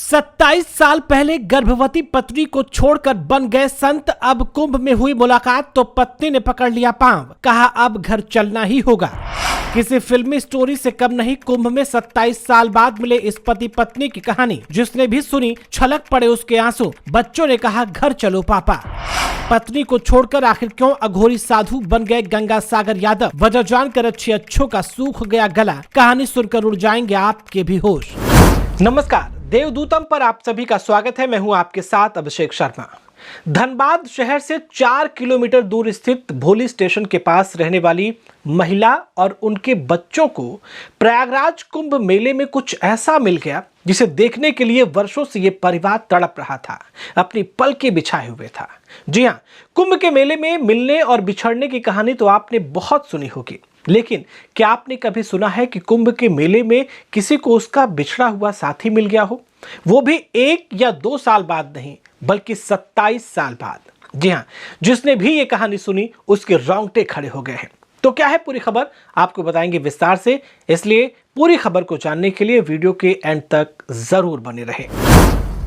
27 साल पहले गर्भवती पत्नी को छोड़कर बन गए संत। अब कुंभ में हुई मुलाकात तो पत्नी ने पकड़ लिया पांव, कहा अब घर चलना ही होगा। किसी फिल्मी स्टोरी से कम नहीं कुंभ में 27 साल बाद मिले इस पति पत्नी की कहानी। जिसने भी सुनी छलक पड़े उसके आंसू। बच्चों ने कहा घर चलो पापा। पत्नी को छोड़कर आखिर क्यों अघोरी साधु बन गए गंगा सागर यादव, वजह जानकर अच्छों का सूख गया गला। कहानी सुनकर उड़ जाएंगे आपके भी होश। नमस्कार, देवदूतम पर आप सभी का स्वागत है। मैं हूं आपके साथ अभिषेक शर्मा। धनबाद शहर से 4 किलोमीटर दूर स्थित भोली स्टेशन के पास रहने वाली महिला और उनके बच्चों को प्रयागराज कुंभ मेले में कुछ ऐसा मिल गया जिसे देखने के लिए वर्षों से ये परिवार तड़प रहा था, अपनी पलकें बिछाए हुए था। जी हाँ, कुंभ के मेले में मिलने और बिछड़ने की कहानी तो आपने बहुत सुनी होगी, लेकिन क्या आपने कभी सुना है कि कुंभ के मेले में किसी को उसका बिछड़ा हुआ साथी मिल गया हो, वो भी 1 या 2 साल बाद नहीं बल्कि 27 साल बाद। जी हाँ, जिसने भी ये कहानी सुनी उसके रोंगटे खड़े हो गए हैं। तो क्या है पूरी खबर, आपको बताएंगे विस्तार से, इसलिए पूरी खबर को जानने के लिए वीडियो के एंड तक जरूर बने रहे।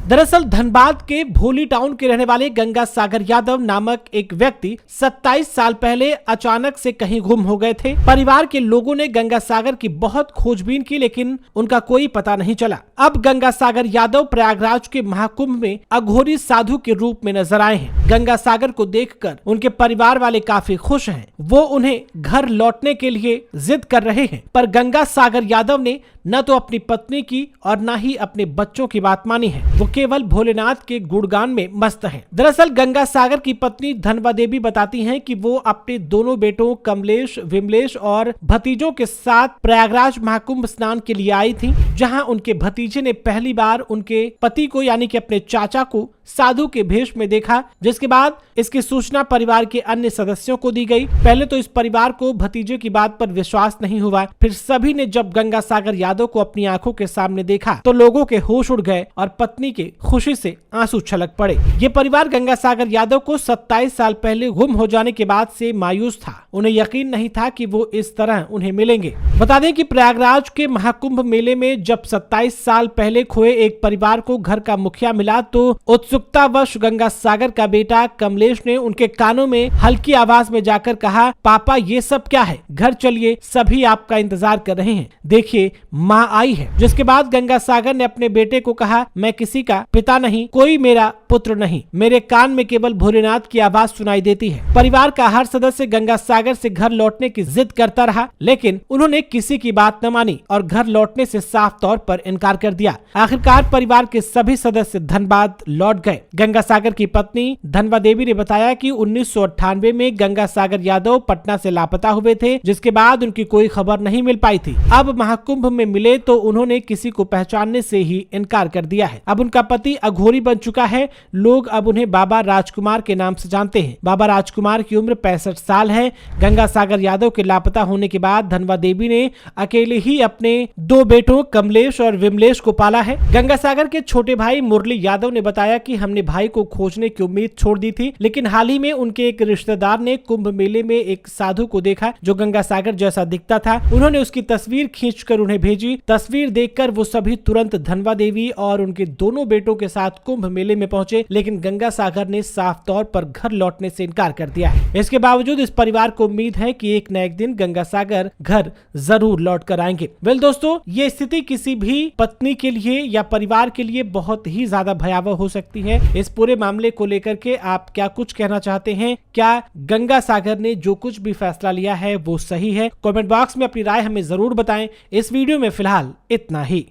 दरअसल धनबाद के भोली टाउन के रहने वाले गंगा सागर यादव नामक एक व्यक्ति 27 साल पहले अचानक से कहीं गुम हो गए थे। परिवार के लोगों ने गंगा सागर की बहुत खोजबीन की, लेकिन उनका कोई पता नहीं चला। अब गंगा सागर यादव प्रयागराज के महाकुंभ में अघोरी साधु के रूप में नजर आए हैं। गंगा सागर को देखकर उनके परिवार वाले काफी खुश हैं। वो उन्हें घर लौटने के लिए जिद कर रहे हैं, पर गंगा सागर यादव ने न तो अपनी पत्नी की और न ही अपने बच्चों की बात मानी है। वो केवल भोलेनाथ के गुणगान में मस्त हैं। दरअसल गंगा सागर की पत्नी धनवा देवी बताती हैं कि वो अपने दोनों बेटों कमलेश, विमलेश और भतीजों के साथ प्रयागराज महाकुंभ स्नान के लिए आई थी, जहां उनके भतीजे ने पहली बार उनके पति को यानी कि अपने चाचा को साधु के भेष में देखा। जिसके बाद इसकी सूचना परिवार के अन्य सदस्यों को दी गई। पहले तो इस परिवार को भतीजे की बात पर विश्वास नहीं हुआ, फिर सभी ने जब गंगा सागर यादव को अपनी आंखों के सामने देखा तो लोगों के होश उड़ गए और पत्नी के खुशी से आंसू छलक पड़े। ये परिवार गंगा सागर यादव को 27 साल पहले गुम हो जाने के बाद से मायूस था। उन्हें यकीन नहीं था कि वो इस तरह उन्हें मिलेंगे। बता दें कि प्रयागराज के महाकुंभ मेले में जब 27 साल पहले खोए एक परिवार को घर का मुखिया मिला तो उत्सुकतावश गंगा सागर का बेटा कमलेश ने उनके कानों में हल्की आवाज में जाकर कहा, पापा ये सब क्या है, घर चलिए, सभी आपका इंतजार कर रहे हैं, देखिए माँ आई है। जिसके बाद गंगा सागर ने अपने बेटे को कहा, मैं किसी का पिता नहीं, कोई मेरा पुत्र नहीं, मेरे कान में केवल भोलेनाथ की आवाज सुनाई देती है। परिवार का हर सदस्य गंगा सागर से घर लौटने की जिद करता रहा, लेकिन उन्होंने किसी की बात न मानी और घर लौटने से साफ तौर पर इनकार कर दिया। आखिरकार परिवार के सभी सदस्य धनबाद लौट गए। गंगा सागर की पत्नी धनवा देवी ने बताया कि 1998 में गंगा सागर यादव पटना से लापता हुए थे, जिसके बाद उनकी कोई खबर नहीं मिल पाई थी। अब महाकुंभ में मिले तो उन्होंने किसी को पहचानने से ही इनकार कर दिया है। अब उनका पति अघोरी बन चुका है। लोग अब उन्हें बाबा राजकुमार के नाम से जानते हैं। बाबा राजकुमार की उम्र 65 साल है। गंगा सागर यादव के लापता होने के बाद धनवा देवी ने अकेले ही अपने 2 बेटों कमलेश और विमलेश को पाला है। गंगा सागर के छोटे भाई मुरली यादव ने बताया कि हमने भाई को खोजने की उम्मीद छोड़ दी थी, लेकिन हाल ही में उनके एक रिश्तेदार ने कुंभ मेले में एक साधु को देखा जो गंगा सागर जैसा दिखता था। उन्होंने उसकी तस्वीर खींचकर उन्हें भेजी। तस्वीर देखकर वो सभी तुरंत धनवा देवी और उनके दोनों बेटों के साथ कुंभ मेले में पहुंचे, लेकिन गंगा सागर ने साफ तौर पर घर लौटने से इनकार कर दिया है। इसके बावजूद इस परिवार को उम्मीद है कि एक न एक दिन गंगा सागर घर जरूर लौट कर आएंगे। वेल दोस्तों, ये स्थिति किसी भी पत्नी के लिए या परिवार के लिए बहुत ही ज्यादा भयावह हो सकती है। इस पूरे मामले को लेकर के आप क्या कुछ कहना चाहते हैं? क्या गंगा सागर ने जो कुछ भी फैसला लिया है वो सही है? कमेंट बॉक्स में अपनी राय हमें जरूर बताएं। इस वीडियो में फिलहाल इतना ही।